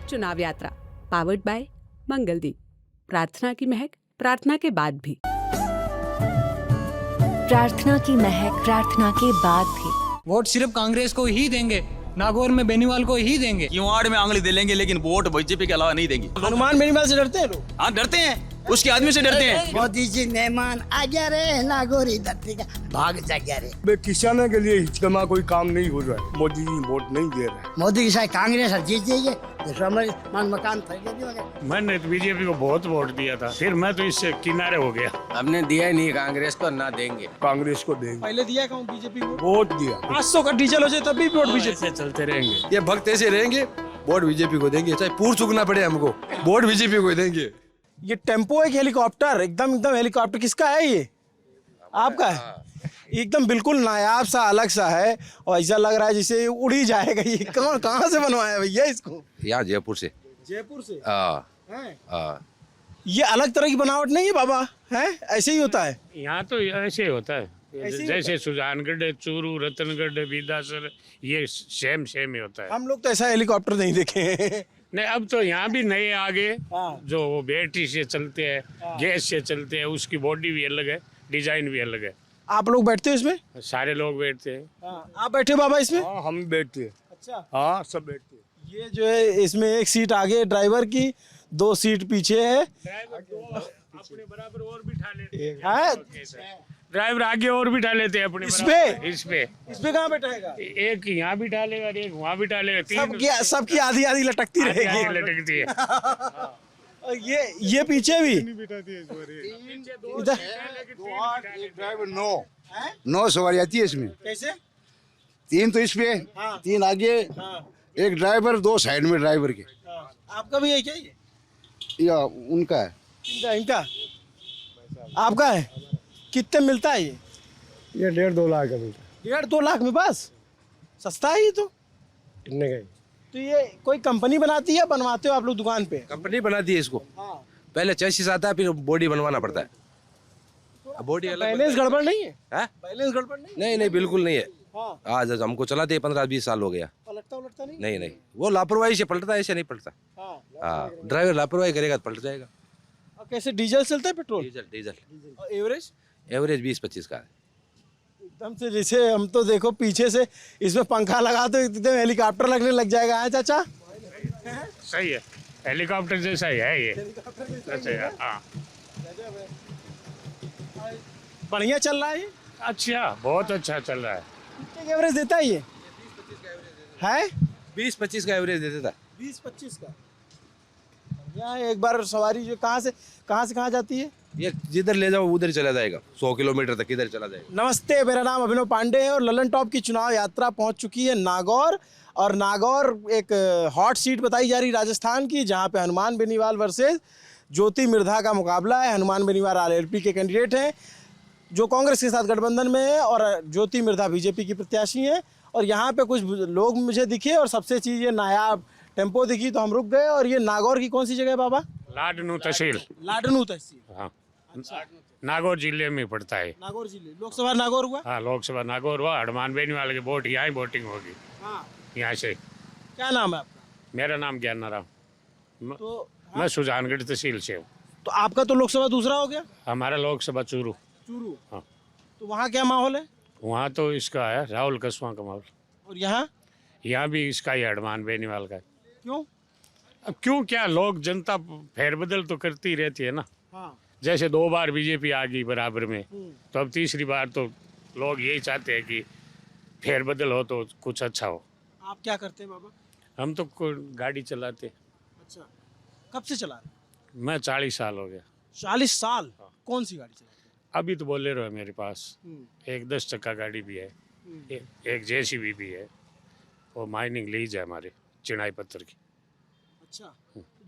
चुनाव यात्रा powered by Mangaldeep. प्रार्थना की महक प्रार्थना के बाद भी। प्रार्थना की महक प्रार्थना के बाद भी। वोट सिर्फ कांग्रेस को ही देंगे, नागौर में बेनीवाल को ही देंगे। किवाड़ में आंगली दे लेंगे लेकिन वोट बीजेपी के अलावा नहीं देंगे। हनुमान बेनीवाल से डरते हैं लोग। हाँ डरते हैं, उसके आदमी से डरते हैं। मोदी जी मेहमान आ गया रे, नागौरी धरती का भाग जा गया रे। किसानों के लिए हिचकमा कोई काम नहीं हो रहा है, मोदी जी वोट नहीं दे रहे। मोदी की शायद कांग्रेस जीत जाइए, मन मकान मैंने तो बीजेपी को बहुत वोट दिया था, फिर मैं तो इससे किनारे हो गया। हमने दिया नहीं कांग्रेस को, ना देंगे। कांग्रेस को देंगे। पहले दिया कौन बीजेपी को? वोट दिया। 500 का डीजल हो जाए तब भी वोट बीजेपी से चलते रहेंगे। ये भक्त ऐसे रहेंगे, वोट बीजेपी को देंगे, चाहे पूर चुकना पड़े हमको, वोट बीजेपी को देंगे। ये टेम्पो एक हेलीकॉप्टर, एकदम हेलीकॉप्टर किसका है ये? आपका है? एकदम बिल्कुल नायाब सा, अलग सा है और ऐसा लग रहा है जैसे उड़ ही जाएगा। ये कहाँ से बनवाया भैया इसको? यहाँ जयपुर से। जयपुर से? हाँ। ये अलग तरह की बनावट नहीं है बाबा, है ऐसे ही होता है? यहाँ तो ऐसे ही होता है, जैसे सुजानगढ़, चूरू, रतनगढ़, बिदासर, ये सेम ही होता है। हम लोग तो ऐसा हेलीकॉप्टर नहीं देखे। नहीं, अब तो यहाँ भी नए आगे जो वो बैटरी से चलते हैं, गैस से चलते हैं, उसकी बॉडी भी अलग है, डिजाइन भी अलग है। आप लोग बैठते हो इसमें? सारे लोग बैठते हैं। आप बैठे हो बाबा इसमें? हाँ हम बैठते हैं। अच्छा, हाँ सब बैठते हैं। ये जो है इसमें एक सीट आगे ड्राइवर की, 2 सीट पीछे है। अपने बराबर और बिठा लेते हैं। ड्राइवर आगे और बिठा लेते हैं अपने इसपे कहाँ बैठाएगा? एक यहाँ बिठा लेगा, एक वहाँ बिठा लेगा। सबकी आधी लटकती रहेगी। लटकती है। और ये पीछे भी ड्राइवर 9 सवारी आती है इसमें। कैसे? 3 तो इसपे, 3 आगे, एक ड्राइवर, 2 साइड में ड्राइवर के। आपका भी है क्या ये? या उनका है? इनका आपका है? कितने मिलता है ये? 1.5-2 लाख का मिलता है। 1.5-2 लाख में बस? सस्ता है ये तो। कितने का? तो ये कोई कंपनी बनाती है या बनवाते हो आप लोग दुकान पे? कंपनी बनाती है इसको। पहले चेसिस आता है, फिर बॉडी बनवाना पड़ता है। बॉडी बैलेंस गड़बड़ नहीं है? बैलेंस गड़बड़ नहीं, बिल्कुल नहीं है। आज हमको चलाते 15-20 साल हो गया। पलटता नहीं, वो लापरवाही से पलटता है, ऐसे नहीं पलटता। हाँ, ड्राइवर लापरवाही करेगा तो पलट जाएगा। और कैसे डीजल चलता है पेट्रोल? डीजल। और एवरेज 20-25 का है। एकदम से जैसे हम तो देखो पीछे से इसमें पंखा लगा तो एकदम हेलीकॉप्टर लगने लग जाएगा। है चाचा? सही है, हेलीकॉप्टर जैसा ही है ये। हाँ, बढ़िया चल रहा है ये? अच्छा, बहुत अच्छा चल रहा है। कितने एवरेज देता है ये? 20-25 का एवरेज देता था। 20-25 का। यहाँ एक बार सवारी जो कहाँ से कहाँ जाती है? ये जिधर ले जाओ उधर चला जाएगा, 100 किलोमीटर तक इधर चला जाएगा। नमस्ते, मेरा नाम अभिनव पांडे है और ललन टॉप की चुनाव यात्रा पहुंच चुकी है नागौर। और नागौर एक हॉट सीट बताई जा रही राजस्थान की, जहां पे हनुमान बेनीवाल वर्सेस ज्योति मिर्धा का मुकाबला है। हनुमान बेनीवाल आरएलपी के कैंडिडेट हैं जो कांग्रेस के साथ गठबंधन में है और ज्योति मिर्धा बीजेपी की प्रत्याशी हैं। और यहाँ पे कुछ लोग मुझे दिखे और सबसे चीज़ ये नायाब टेम्पो दिखी तो हम रुक गए। और ये नागौर की कौन सी जगह है बाबा? लाडनू तहसील। लाडनू तहसील। हाँ, नागौर जिले में पड़ता है। नागौर जिले। लोकसभा नागौर हुआ? हाँ, लोकसभा नागौर हुआ। हनुमान बेनीवाल के वोट यहाँ ही वोटिंग होगी। हाँ, यहाँ से। क्या नाम है आपका? मेरा नाम ज्ञानाराम। तो मैं सुजानगढ़ तहसील से हूँ। तो आपका तो लोकसभा दूसरा हो गया? हमारा लोकसभा चूरू। हाँ। तो वहाँ क्या माहौल है? वहाँ तो इसका है राहुल कस्वां का माहौल। और यहाँ भी इसका ही हनुमान बेनीवाल का। क्यों? अब क्यों क्या, लोग जनता फेरबदल तो करती रहती है ना। हाँ। जैसे 2 बार बीजेपी आ गई बराबर में, तो अब तीसरी बार तो लोग यही चाहते हैं कि फेरबदल हो तो कुछ अच्छा हो। आप क्या करते हैं बाबा? हम तो गाड़ी चलाते। अच्छा, कब से चला रहे? मैं 40 साल हो गया। 40 साल? कौन सी गाड़ी चलाते हैं? अभी तो बोलेरो है मेरे पास, एक 10 चक्का गाड़ी भी है, एक जेसीबी भी है, वो माइनिंग लीज है हमारे चिनाई पत्थर की। अच्छा,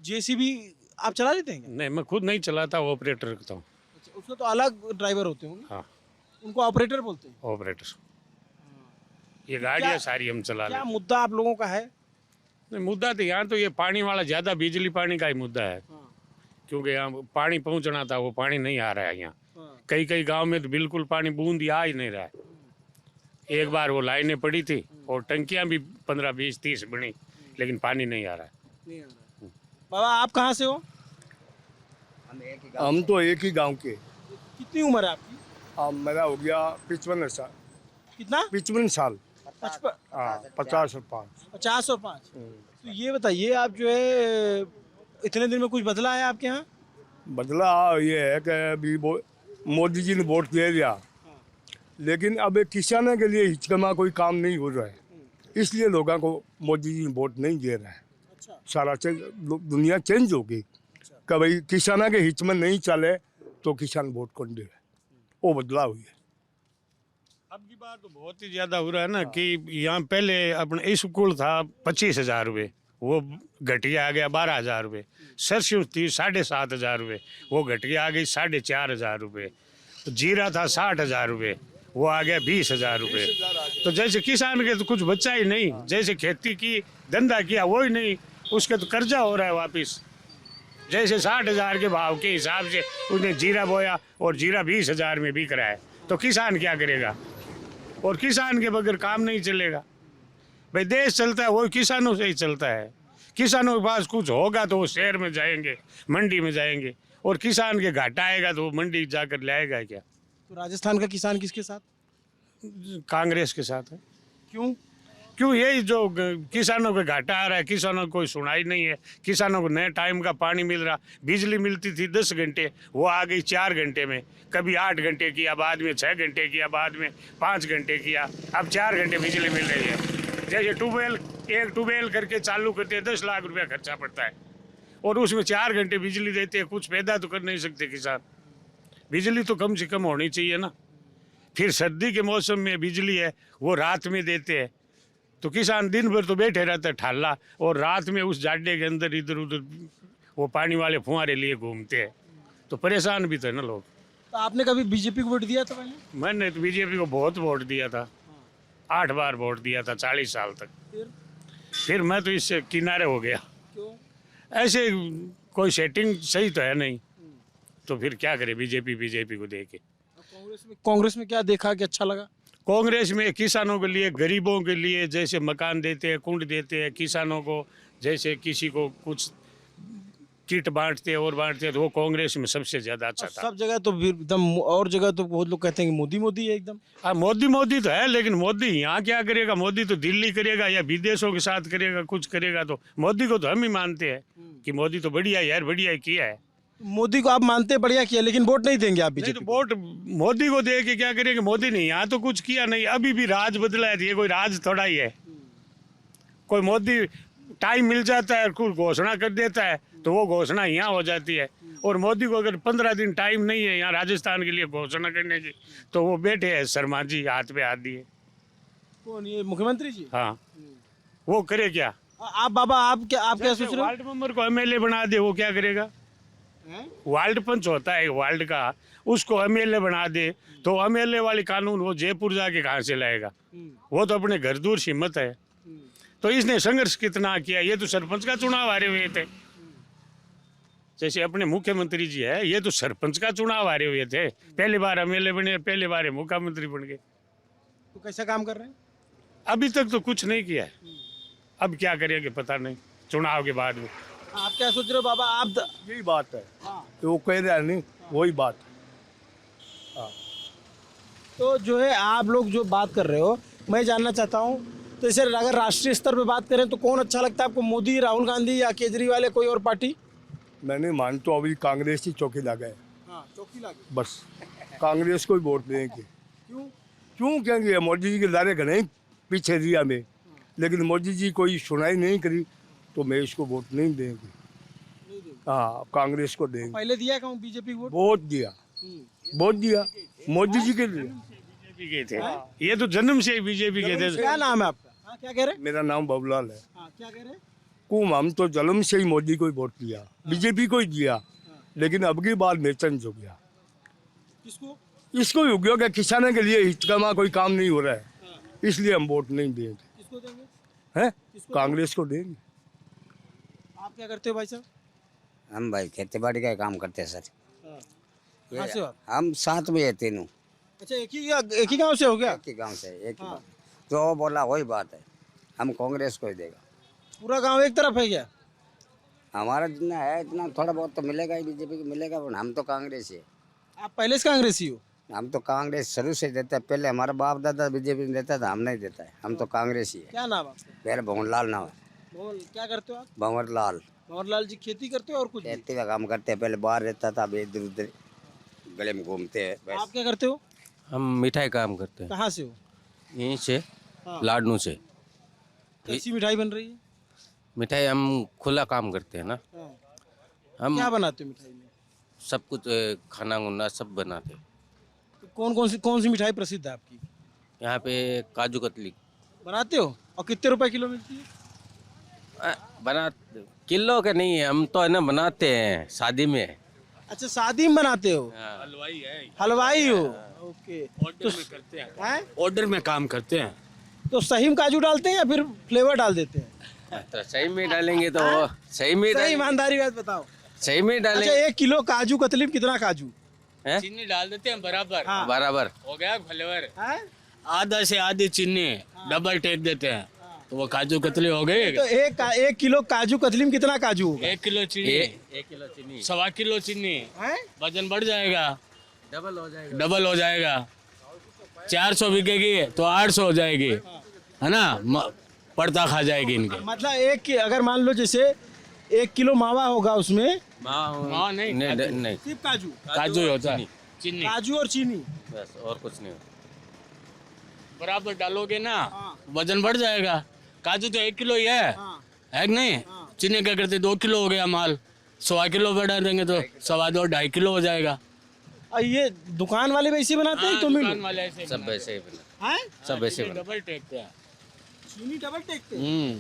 जेसीबी आप चला लेते हैं क्या? नहीं, मैं खुद नहीं चलाता, ऑपरेटर रखता हूँ। अच्छा, उसमें तो अलग ड्राइवर होते होंगे। हाँ, उनको ऑपरेटर बोलते हैं। ऑपरेटर। ये गाड़ियाँ सारी हम चला लेते। क्या मुद्दा आप लोगों का है? नहीं, मुद्दा तो यहाँ तो ये पानी वाला, ज़्यादा बिजली पानी का ही मुद्दा है। क्योंकि यहाँ पानी पहुँचना था, वो पानी नहीं आ रहा है यहाँ। कई गांव में तो बिल्कुल पानी बूंद आ ही नहीं रहा है। एक बार वो लाइनें पड़ी थी और टंकियाँ भी 15, 20, 30 बनी, लेकिन पानी नहीं आ रहा है। बाबा आप कहाँ से हो? हम तो एक ही गांव के। कितनी उम्र है आपकी? अब मेरा हो गया 55 साल। कितना? 55 साल। 55 50 और 5। 50 और 5। तो ये बताइए आप जो है इतने दिन में कुछ बदला है आपके यहाँ? बदला ये है कि अभी मोदी जी ने वोट दे दिया, लेकिन अब किसानों के लिए हिचकमा कोई काम नहीं हो रहा है, इसलिए लोगों को मोदी जी वोट नहीं दे रहा है। सारा दुनिया चेंज होगी कि भाई किसानों के हित में नहीं चले तो किसान वोट कौन दे, वो बदलाव हुई है। अब की बात तो बहुत ही ज्यादा हो रहा है ना कि यहाँ पहले अपने स्कूल था 25,000 रुपये, वो घटिया आ गया 12,000 रुपये। सरसों थी 7,500 रुपये, वो घटिया आ गई 4,500 रुपये। तो जीरा था 60,000 रुपये, वो आ गया 20,000 रुपये। तो जैसे किसान के तो कुछ बचा ही नहीं, जैसे खेती की धंधा किया वो ही नहीं, उसके तो कर्जा हो रहा है वापिस। जैसे 60,000 के भाव के हिसाब से उसने जीरा बोया और जीरा 20,000 में बिक रहा है, तो किसान क्या करेगा? और किसान के बगैर काम नहीं चलेगा। भाई देश चलता है वो किसानों से ही चलता है। किसानों के पास कुछ होगा तो वो शहर में जाएंगे, मंडी में जाएंगे, और किसान के घाटा आएगा तो वो मंडी जाकर लाएगा क्या? तो राजस्थान का किसान किसके साथ? कांग्रेस के साथ है। क्यों? क्यों? यही जो किसानों को घाटा आ रहा है, किसानों को कोई सुनाई नहीं है। किसानों को नए टाइम का पानी मिल रहा, बिजली मिलती थी 10 घंटे, वो आ गई 4 घंटे में, कभी 8 घंटे किया, बाद में 6 घंटे किया, बाद में 5 घंटे किया, अब 4 घंटे बिजली मिल रही है। जैसे एक ट्यूबवेल करके चालू करते हैं 10 लाख रुपया खर्चा पड़ता है, और उसमें 4 घंटे बिजली देते हैं, कुछ पैदा तो कर नहीं सकते किसान। बिजली तो कम से कम होनी चाहिए ना। फिर सर्दी के मौसम में बिजली है वो रात में देते हैं, तो किसान दिन भर तो बैठे रहता है ठाला, और रात में उस जाडे के अंदर इधर उधर वो पानी वाले फुहारे लिए घूमते हैं, तो परेशान भी थे ना लोग। तो आपने कभी बीजेपी को वोट दिया था पहले? मैंने तो बीजेपी को बहुत वोट दिया था, 8 बार वोट दिया था 40 साल तक। फिर मैं तो इससे किनारे हो गया। क्यों? ऐसे कोई सेटिंग सही तो है नहीं, तो फिर क्या करे बीजेपी को देके। कांग्रेस में क्या देखा कि अच्छा लगा? कांग्रेस में किसानों के लिए, गरीबों के लिए जैसे मकान देते हैं, कुंड देते हैं, किसानों को जैसे किसी को कुछ किट बांटते हैं और बांटते हैं, तो वो कांग्रेस में सबसे ज्यादा अच्छा था। सब जगह तो फिर एकदम, और जगह तो बहुत लोग कहते हैं कि मोदी मोदी है एकदम। हाँ, मोदी तो है, लेकिन मोदी यहाँ क्या करेगा? मोदी तो दिल्ली करेगा या विदेशों के साथ करेगा, कुछ करेगा। तो मोदी को तो हम ही मानते हैं कि मोदी तो बढ़िया यार, बढ़िया किया है। मोदी को आप मानते हैं बढ़िया किया, लेकिन वोट नहीं देंगे आप नहीं बीजेपी तो को? वोट मोदी को दे के क्या करेंगे? मोदी ने यहाँ तो कुछ किया नहीं, अभी भी राज बदला है, ये कोई राज थोड़ा ही है। कोई मोदी टाइम मिल जाता है, कुछ घोषणा कर देता है, तो वो घोषणा यहाँ हो जाती है। और मोदी को अगर 15 दिन टाइम नहीं है यहाँ राजस्थान के लिए घोषणा करने की, तो वो बैठे हैं शर्मा जी हाथ पे हाथ दिए। कौन, ये मुख्यमंत्री जी? हाँ, वो करे क्या? आप बाबा आप क्या सोच रहे हो? वार्ड मेंबर को एमएलए बना दे, वो क्या करेगा? वार्ड पंच होता है वार्ड का, उसको एमएलए बना दे, तो एमएलए वाले कानून वो जयपुर जाके कहाँ से लाएगा? वो तो अपने घर दूर हिम्मत है। तो इसने संघर्ष कितना किया। ये तो सरपंच का चुनाव हारे हुए थे, जैसे अपने मुख्यमंत्री जी है, ये तो सरपंच का चुनाव हारे हुए थे, पहली बार एमएलए बने, पहली बार मुख्यमंत्री बन गए। तो कैसा काम कर रहे हैं? अभी तक तो कुछ नहीं किया है, अब क्या करेंगे पता नहीं चुनाव के बाद में। आप क्या सोच रहे हो बाबा? आप यही बात है, तो वो कह रहा है नहीं, वही बात है। तो जो है आप लोग जो बात कर रहे हो, मैं जानना चाहता हूँ, तो जैसे अगर राष्ट्रीय स्तर पे बात करें तो कौन अच्छा लगता है आपको, मोदी, राहुल गांधी या केजरीवाल या कोई और पार्टी? मैंने मान तो अभी कांग्रेस ही चौकी लगा है। हाँ, चौकी लगी। बस कांग्रेस को ही वोट देंगे। क्यों कहेंगे? मोदी जी के दायरे घने पीछे दिया में, लेकिन मोदी जी कोई सुनाई नहीं करी, तो मैं इसको वोट नहीं देंगे। हाँ, कांग्रेस को देंगे। पहले दिया कहूँ बीजेपी को वोट दिया, वोट दिया मोदी जी के लिए। बीजेपी के थे, ये तो जन्म से ही बीजेपी के थे। क्या नाम है आपका? हाँ, क्या कह रहे? मेरा नाम बाबूलाल है। हाँ, क्या कह रहे? हम तो जन्म से ही मोदी को ही वोट दिया, बीजेपी को ही दिया, लेकिन अब की बार में चेंज हो गया। किसको? इसको ही हो गया कि किसानों के लिए हितकामा कोई काम नहीं हो रहा है, इसलिए हम वोट नहीं देंगे। किसको देंगे? हैं? कांग्रेस को देंगे। आप क्या करते हो भाई साहब? हम भाई खेती बाड़ी का काम करते हैं सर। कहाँ से हो आप? हम साथ में है तीनों, अच्छा, एक ही गांव से हो गया? एक ही गांव से, एक ही बात। जो बोला वही बात है, हम कांग्रेस को ही देगा। पूरा गांव एक तरफ है क्या? हमारा जितना है इतना थोड़ा बहुत तो मिलेगा ही, बीजेपी को मिलेगा, पर हम तो कांग्रेस है। आप पहले से कांग्रेसी हो? हम तो कांग्रेस शुरू से देता है, पहले हमारा बाप दादा बीजेपी में देता था, हम नहीं देता है, हम तो कांग्रेस ही है। क्या नाम आपका? मेरा भंवरलाल नाम है। बोल, क्या करते हो आप? भंवरलाल। भंवरलाल जी खेती करते हो और कुछ भी? खेती का काम करते हैं, पहले बाहर रहता था, अब इधर उधर गले में घूमते हैं बस। आप क्या करते हो? हम मिठाई काम करते हैं कहाँ से हो? यहीं से, हाँ। लाडनू से। कैसी मिठाई बन रही है? मिठाई हम खुला काम करते हैं ना, हाँ। हम क्या बनाते हो मिठाई में? सब कुछ खाना गुना सब बनाते हैं। तो कौन सी मिठाई प्रसिद्ध है आपकी? यहाँ पे काजू कतली बनाते हो? और कितने रुपए किलो मिलती है? बना, किलो के नहीं है, हम तो है ना बनाते हैं शादी में। अच्छा, शादी में बनाते हो? हलवाई है, हलवाई हो? ओके। ऑर्डर में करते हैं, हैं? ऑर्डर में काम करते हैं। तो सही में काजू डालते हैं या फिर फ्लेवर डाल देते हैं? तो सही में डालेंगे तो सही में सही ईमानदारी बात बताओ। सही में अच्छा, डालेंगे। 1 किलो काजू कतली में कितना काजू? हैं? चीनी डाल देते हैं बराबर, हाँ। बराबर। हो गया फ्लेवर। हैं? आधा से आधी चीनी डबल टेक देते हैं, तो वो काजू कतली हो गई। तो 1 किलो काजू कतली में कितना काजू होगा? 1 किलो चीनी, 1 किलो चीनी 1.25 किलो चीनी, हैं? वजन बढ़ जाएगा, डबल हो जाएगा। डबल हो जाएगा। 400 बिकेगी तो 800 हो जाएगी, है ना, पड़ता खा जाएगी इनके। मतलब अगर मान लो जैसे 1 किलो मावा होगा उसमें हाँ, नहीं, नहीं सिर्फ काजू, काजू ही होता है, चीनी काजू और चीनी। बस और कुछ नहीं होता। बराबर डालोगे ना, वजन बढ़ जाएगा। काजू तो 1 किलो ही है कि नहीं? चीनी क्या करते 2 किलो हो गया माल, 1.25 किलो बढ़ा देंगे तो 2.25 2.5 किलो हो जाएगा। और ये दुकान वाले भी ऐसे बनाते हैं? तो दुकान वाले ऐसे सब बनाते वैसे ही बना, हैं? सब वैसे हैं, बना। डबल टेकते हैं। चीनी डबल टेकते हैं? हम्म,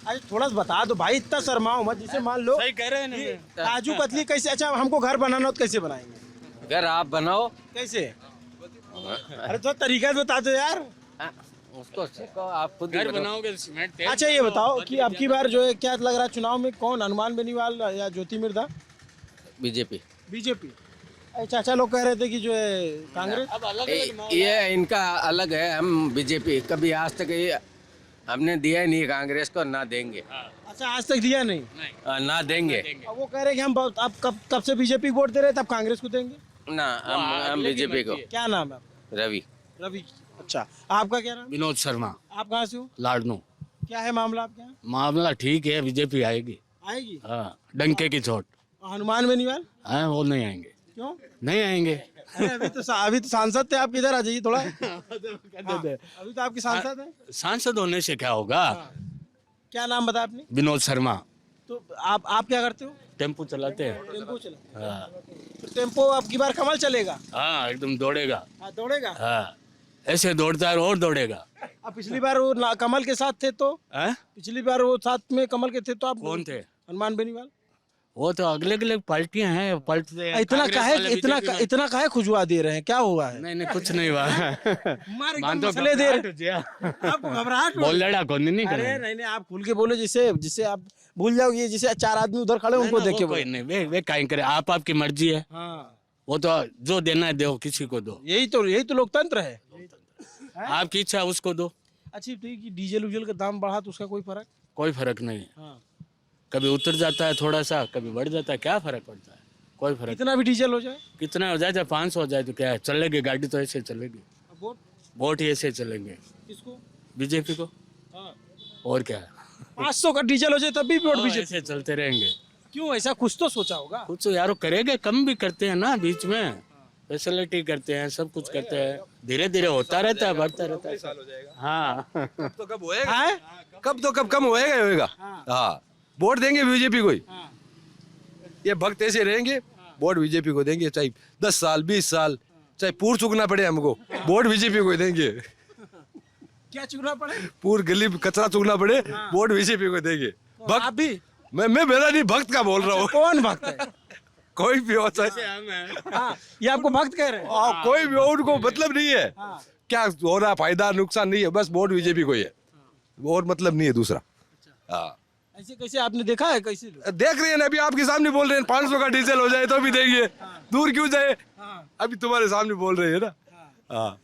अरे थोड़ा सा बता दो भाई, इतना शर्माओ मत। जैसे मान लो सही कह रहे हैं कि ना। काजू कतली कैसे, अच्छा हमको घर बनाना हो तो कैसे बनाएंगे? घर आप बनाओ, कैसे? अरे तो तरीका तो बता दो यार। उसको सीखो, आप खुद ही घर बनाओ। बनाओगे तो सीमेंट तेल अच्छा ये बताओ कि अब की बार जो है क्या लग रहा है चुनाव में, कौन, हनुमान बेनीवाल या ज्योति मिर्धा? बीजेपी। बीजेपी। चाचा लोग कह रहे थे कि जो है कांग्रेस। अब अलग अलग माहौल है। ये इनका अलग है, हम बीजेपी कभी आज तक ये हमने दिया ही नहीं कांग्रेस को, ना देंगे। अच्छा, आज तक दिया नहीं? ना देंगे। अब वो कह रहे कि हम अब कब से बीजेपी को वोट दे रहे थे, अब कांग्रेस को देंगे। ना हम बीजेपी को। क्या नाम है आपका? रवि। रवि। अच्छा, आपका क्या नाम? विनोद शर्मा, आप कहाँ से हो? लाडनू। क्या है मामला आपके यहाँ? मामला ठीक है, बीजेपी आएगी। आएगी? हाँ, डंके की चोट। और हनुमान बेनीवाल हाँ, वो नहीं आएंगे, क्यों? नहीं आएंगे। अरे अभी तो सांसद थे आप, किधर आ जाइए थोड़ा। अभी तो आपके सांसद हैं। सांसद होने से क्या होगा? क्या नाम बताया आपने? विनोद शर्मा। तो आप क्या करते हो? टेम्पो चलाते हैं। टेम्पो चला? हाँ, तो टेम्पो अब की बार कमल चलेगा? हाँ, एकदम दौड़ेगा। हाँ, दौड़ेगा। हाँ, ऐसे दौड़ता है और दौड़ेगा। अब पिछली बार वो कमल के साथ थे तो, हाँ? पिछली बार वो साथ में कमल के थे तो आप कौन थे? हनुमान बेनीवाल। वो तो अगले अगले पार्टियां हैं, पलटते हैं। इतना कांग्रेस काहे वाले बीजेपी में। काहे खुजवा दे रहे हैं, क्या हुआ है? नहीं नहीं, कुछ नहीं हुआ। मान तो मसले दे रहे। घबराहट हो गया। आप घबराहट हो- बोल लड़ा कौन नहीं अरे करे। नहीं नहीं, आप खुल के बोलो, जिससे आप भूल जाओगे, जिसे 4 आदमी उधर खड़े उनको देख के कोई बोलो। नहीं, वे काहे करे, आपकी मर्जी है। हाँ, वो तो जो देना है दो, किसी को दो। यही तो लोकतंत्र है। आपकी इच्छा उसको दो, अच्छी ठीक है, डीजल उजल का दाम बढ़ा तो उसका कोई फर्क? कोई फर्क नहीं है। हाँ। कभी उतर जाता है थोड़ा सा, कभी बढ़ जाता है, क्या फर्क पड़ता है? कोई फर्क। कितना भी डीजल हो जाए, कितना हो जाए, चाहे 500 हो जाए तो क्या है, चलेगी गाड़ी तो ऐसे चलेगी। अब वोट वोट ही ऐसे चलेंगे किसको? बीजेपी को, हाँ। और क्या है। 500 का डीजल हो जाए तब भी वोट बीजेपी। ऐसे चलते रहेंगे। क्यों, ऐसा कुछ तो सोचा होगा? कुछ तो यारो करेंगे, कम भी करते हैं ना बीच में, फैसिलिटी करते हैं, सब कुछ करते हैं, धीरे धीरे होता रहता है, बढ़ता रहता है। हाँ। तो कब होएगा? हैं? कब कम होएगा ही होएगा। हाँ, वोट देंगे बीजेपी को ही। ये भक्त ऐसे रहेंगे, वोट बीजेपी को देंगे, चाहे 10 साल 20 साल, चाहे पूर चुगना पड़े हमको, वोट बीजेपी को ही देंगे। क्या चुनना पड़े? पूर गली में कचरा चुगना पड़े, वोट बीजेपी को देंगे। आप भी? मैं मेरा नहीं, भक्त का बोल रहा हूँ। कौन भक्त है? कोई भी हो चाहे, हाँ, ये आपको भक्त कह रहे हैं? कोई भी हो, उनको मतलब नहीं है हाँ। क्या हो रहा, फायदा नुकसान नहीं है, बस वोट बीजेपी को ही है, और मतलब नहीं है दूसरा। हाँ, ऐसे कैसे आपने देखा है कैसे लोग? देख रहे हैं ना, अभी आपके सामने बोल रहे हैं 500 का डीजल हो जाए तो भी देंगे, दूर क्यों जाए, अभी तुम्हारे सामने बोल रहे हैं ना। हाँ,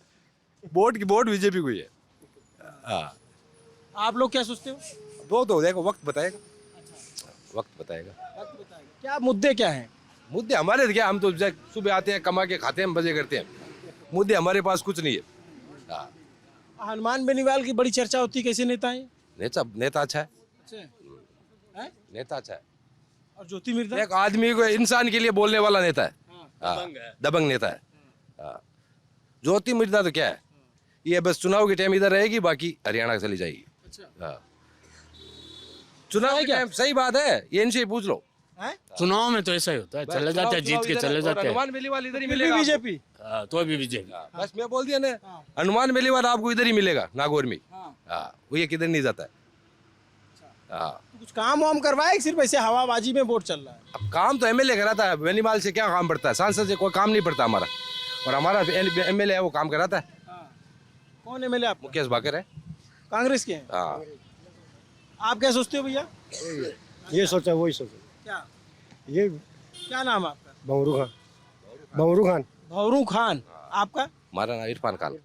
वोट बीजेपी को ही है। हाँ, आप लोग क्या सोचते हो? वो तो देखो वक्त बताएगा, वक्त बताएगा। क्या मुद्दे क्या हैं? मुद्दे हमारे क्या, हम तो सुबह आते हैं, कमा के खाते हैं, मजे करते हैं। मुद्दे हमारे पास कुछ नहीं है। हाँ, हनुमान बेनीवाल की बड़ी चर्चा होती है, कैसे नेता हैं? नेता अच्छा है, हैं? नेता अच्छा है। और ज्योति मिर्धा? एक आदमी को, इंसान के लिए बोलने वाला नेता है। हाँ, दबंग नेता है। हाँ, ज्योति मिर्धा तो क्या है, ये बस चुनाव के टाइम इधर रहेगी, बाकी हरियाणा चली जाएगी। हाँ, चुनाव के टाइम, सही बात है, ये इनसे ही पूछ लो। चुनाव में तो ऐसा ही होता है, चले जाते हैं, जीत के चले जाते हैं। हनुमान बेनीवाल इधर ही मिलेगा। बीजेपी तो भी बीजेपी। बस मैं बोल दिया ना, हनुमान बेनीवाल आपको इधर ही मिलेगा, नागौर में। हाँ, वो ये किधर नहीं जाता है। हाँ, कुछ काम वाम करवाए, सिर्फ ऐसे हवाबाजी में वोट चल रहा है? अब काम तो एमएलए कराता है, बेनीवाल से क्या काम पड़ता है, सांसद से कोई काम नहीं पड़ता हमारा। और हमारा एमएलए है, वो काम कराता है। कौन एमएलए आप? मुकेश भाकर है, कांग्रेस के हैं। हाँ। आप क्या सोचते हो भैया? ये सोचा वही सोचा। क्या ये क्या नाम है आपका? भंवरू खान। भंवरू खान। भंवरू खान। आपका? हमारा नाम इरफान खान।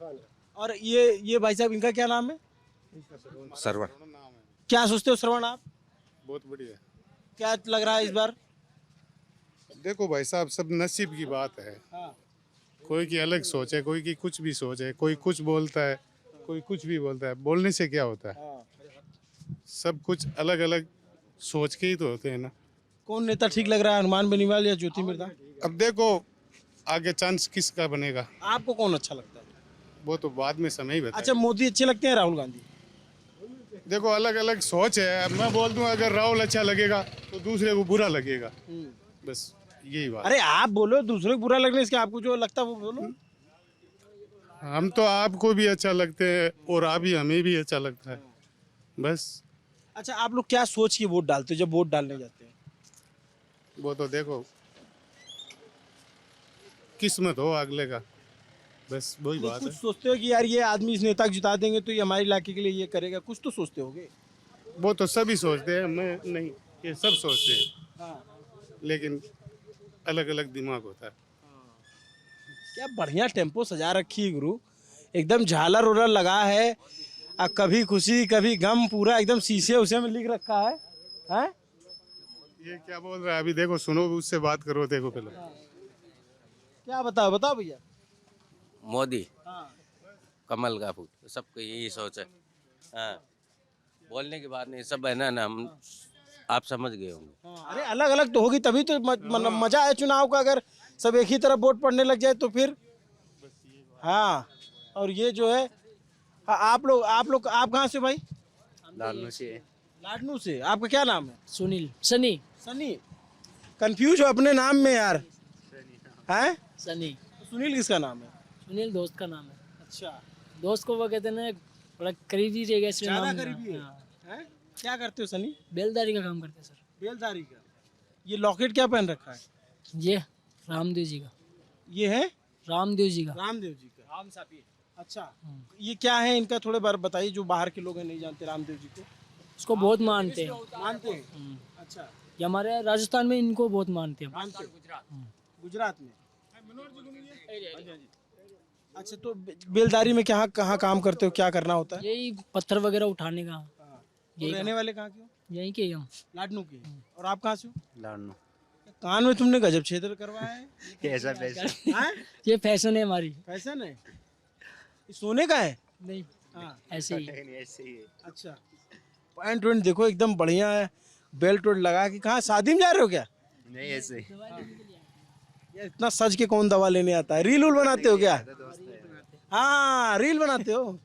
और ये भाई साहब, इनका क्या नाम है? सरवण। क्या सोचते हो श्रवण आप? बहुत बढ़िया। क्या लग रहा है इस बार? देखो भाई साहब, सब नसीब की बात है। कोई की अलग सोच है, कोई की कुछ भी सोच है, कोई कुछ बोलता है, कोई कुछ भी बोलता है। बोलने से क्या होता है, सब कुछ अलग अलग सोच के ही तो होते हैं ना। कौन नेता ठीक लग रहा है, हनुमान बेनीवाल या ज्योति मिर्धा? अब देखो आगे चांस किसका बनेगा, आपको कौन अच्छा लगता है? वो तो बाद में समय ही बताएगा। अच्छा, मोदी अच्छे लगते हैं, राहुल गांधी? देखो अलग अलग सोच है। अब मैं बोल दूं अगर राहुल अच्छा लगेगा तो दूसरे को बुरा लगेगा, बस यही बात। अरे आप बोलो, दूसरे को बुरा लगने से आपको जो लगता है वो बोलो। हम तो आपको भी अच्छा लगते हैं और आप ही हमें भी अच्छा लगता है, बस। अच्छा, आप लोग क्या सोच के वोट डालते हो जब वोट डालने जाते हैं? वो तो देखो किस्मत हो अगले का, बस वही बात कुछ है। सोचते हो कि यार ये आदमी इस नेता को जिता देंगे तो ये हमारे इलाके के लिए ये करेगा, कुछ तो सोचते होगे? वो तो सभी सोचते हैं, मैं नहीं, ये सब सोचते हैं, लेकिन अलग अलग दिमाग होता है। क्या बढ़िया टेम्पो सजा रखी है गुरु, एकदम झालर उलर लगा है, कभी खुशी कभी गम, पूरा एकदम शीशे उसे में लिख रखा है, हैं? ये क्या बोल रहा है अभी, देखो सुनो, उससे बात करो, देखो पहले। क्या बताओ भैया। मोदी, कमल का फूल, सबको यही सोच है। हाँ, बोलने की बात नहीं, सब है ना हम, आप समझ गए होंगे। अरे अलग अलग तो होगी, तभी तो मजा है चुनाव का। अगर सब एक ही तरफ वोट पड़ने लग जाए तो फिर। हाँ, और ये जो है, हाँ, आप लोग आप कहाँ से भाई? लालनू से। लाडनू से। आपका क्या नाम है? सनी। सनी। कंफ्यूज हो अपने नाम में यार, हैं? सनी। सुनील किसका नाम है? सुनील दोस्त का नाम है। अच्छा, दोस्त को वो कहते हैं ना, बड़ा करीबी रहेगा इसलिए ज्यादा नाम। करीबी है। हैं? क्या करते हो सनी? बेलदारी का काम करते हैं सर। बेलदारी का। ये लॉकेट क्या पहन रखा है? ये रामदेव जी का। ये है रामदेव जी का। रामदेव जी का। अच्छा, ये क्या है इनका, थोड़े बार बताइए, जो बाहर के लोग हैं नहीं जानते रामदेव जी को। उसको बहुत मानते हैं। मानते हैं? अच्छा, ये हमारे राजस्थान में इनको बहुत मानते हैं। मानते हैं। गुजरात में। अच्छा, तो बेलदारी में क्या कहाँ काम करते हो, क्या करना होता है? यही पत्थर वगैरह उठाने का। तो रहने वाले कहाँ के हो? यहीं के ही हम। लाडनू के। और आप कहाँ से हो? लालनू। कान में तुमने गजब छेद करवाया है। कैसा पैसा? हाँ? ये फैशन है हमारी। फैशन है? ये सोने का है? नहीं, हाँ, ऐसे ही। ऐसे ही है। अच्छा, पॉइंट वॉइंट देखो एकदम बढ़िया है, बेल्ट वेल्ट लगा के। कहाँ शादी में जा रहे हो क्या? नहीं, ऐसे ही। ये इतना सज के कौन दवा लेने आता है? रील उल बनाते हो क्या? हाँ, रील बनाते हो?